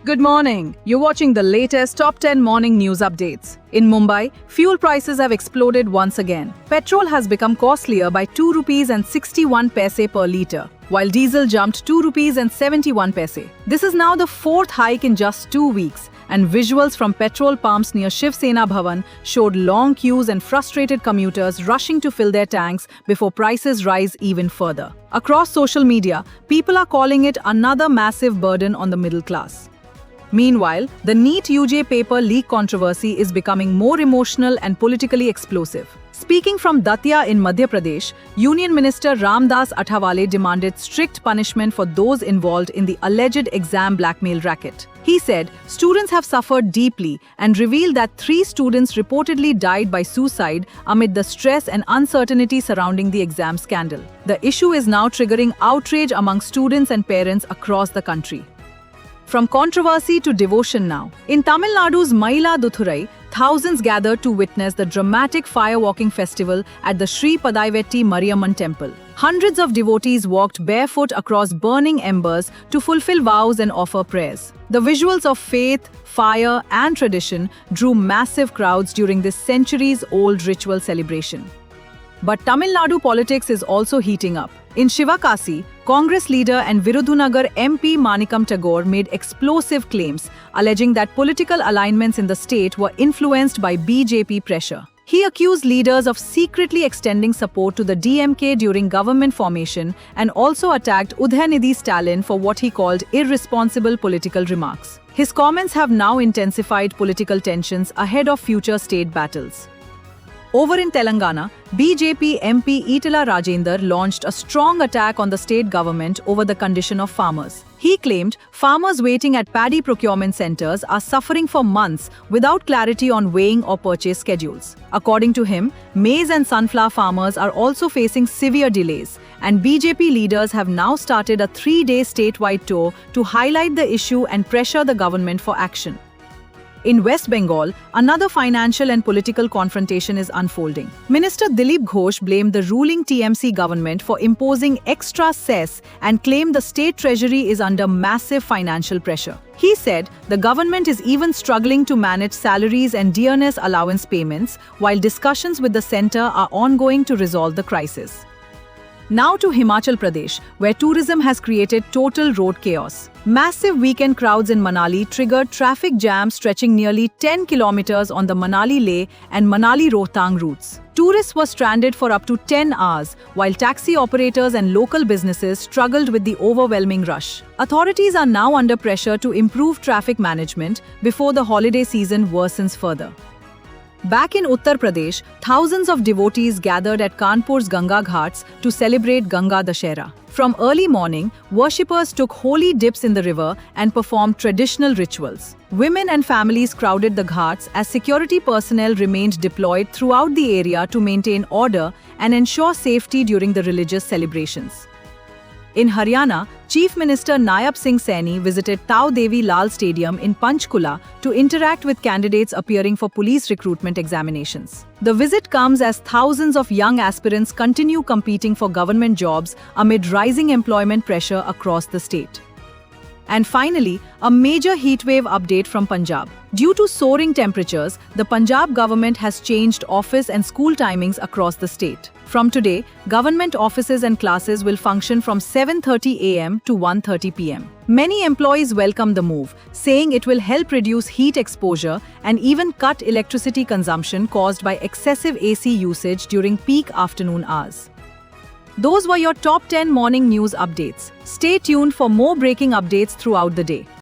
Good morning. You're watching the latest top 10 morning news updates. In Mumbai, fuel prices have exploded once again. Petrol has become costlier by 2 rupees and 61 paise per litre, while diesel jumped 2 rupees and 71 paise. This is now the fourth hike in just 2 weeks, and visuals from petrol pumps near Shiv Sena Bhavan showed long queues and frustrated commuters rushing to fill their tanks before prices rise even further. Across social media, people are calling it another massive burden on the middle class. Meanwhile, the NEET UJ paper leak controversy is becoming more emotional and politically explosive. Speaking from Datia in Madhya Pradesh, Union Minister Ramdas Athawale demanded strict punishment for those involved in the alleged exam blackmail racket. He said students have suffered deeply and revealed that 3 students reportedly died by suicide amid the stress and uncertainty surrounding the exam scandal. The issue is now triggering outrage among students and parents across the country. From controversy to devotion now. In Tamil Nadu's Mayiladuthurai, thousands gathered to witness the dramatic firewalking festival at the Sri Padaivetti Mariamman temple. Hundreds of devotees walked barefoot across burning embers to fulfill vows and offer prayers. The visuals of faith, fire, and tradition drew massive crowds during this centuries-old ritual celebration. But Tamil Nadu politics is also heating up. In Shivakasi, Congress leader and Virudhunagar MP Manikam Tagore made explosive claims, alleging that political alignments in the state were influenced by BJP pressure. He accused leaders of secretly extending support to the DMK during government formation and also attacked Udhayanidhi Stalin for what he called irresponsible political remarks. His comments have now intensified political tensions ahead of future state battles. Over in Telangana, BJP MP Itala Rajender launched a strong attack on the state government over the condition of farmers. He claimed farmers waiting at paddy procurement centers are suffering for months without clarity on weighing or purchase schedules. According to him, maize and sunflower farmers are also facing severe delays, and BJP leaders have now started a 3-day statewide tour to highlight the issue and pressure the government for action. In West Bengal, another financial and political confrontation is unfolding. Minister Dilip Ghosh blamed the ruling TMC government for imposing extra cess and claimed the state treasury is under massive financial pressure. He said the government is even struggling to manage salaries and dearness allowance payments, while discussions with the centre are ongoing to resolve the crisis. Now to Himachal Pradesh, where tourism has created total road chaos. Massive weekend crowds in Manali triggered traffic jams stretching nearly 10 kilometers on the Manali-Leh and Manali-Rohtang routes. Tourists were stranded for up to 10 hours, while taxi operators and local businesses struggled with the overwhelming rush. Authorities are now under pressure to improve traffic management before the holiday season worsens further. Back in Uttar Pradesh, thousands of devotees gathered at Kanpur's Ganga Ghats to celebrate Ganga Dashera. From early morning, worshippers took holy dips in the river and performed traditional rituals. Women and families crowded the ghats as security personnel remained deployed throughout the area to maintain order and ensure safety during the religious celebrations. In Haryana, Chief Minister Nayab Singh Saini visited Tau Devi Lal Stadium in Panchkula to interact with candidates appearing for police recruitment examinations. The visit comes as thousands of young aspirants continue competing for government jobs amid rising employment pressure across the state. And finally, a major heatwave update from Punjab. Due to soaring temperatures, the Punjab government has changed office and school timings across the state. From today, government offices and classes will function from 7:30 a.m. to 1:30 p.m. Many employees welcome the move, saying it will help reduce heat exposure and even cut electricity consumption caused by excessive AC usage during peak afternoon hours. Those were your top 10 morning news updates. Stay tuned for more breaking updates throughout the day.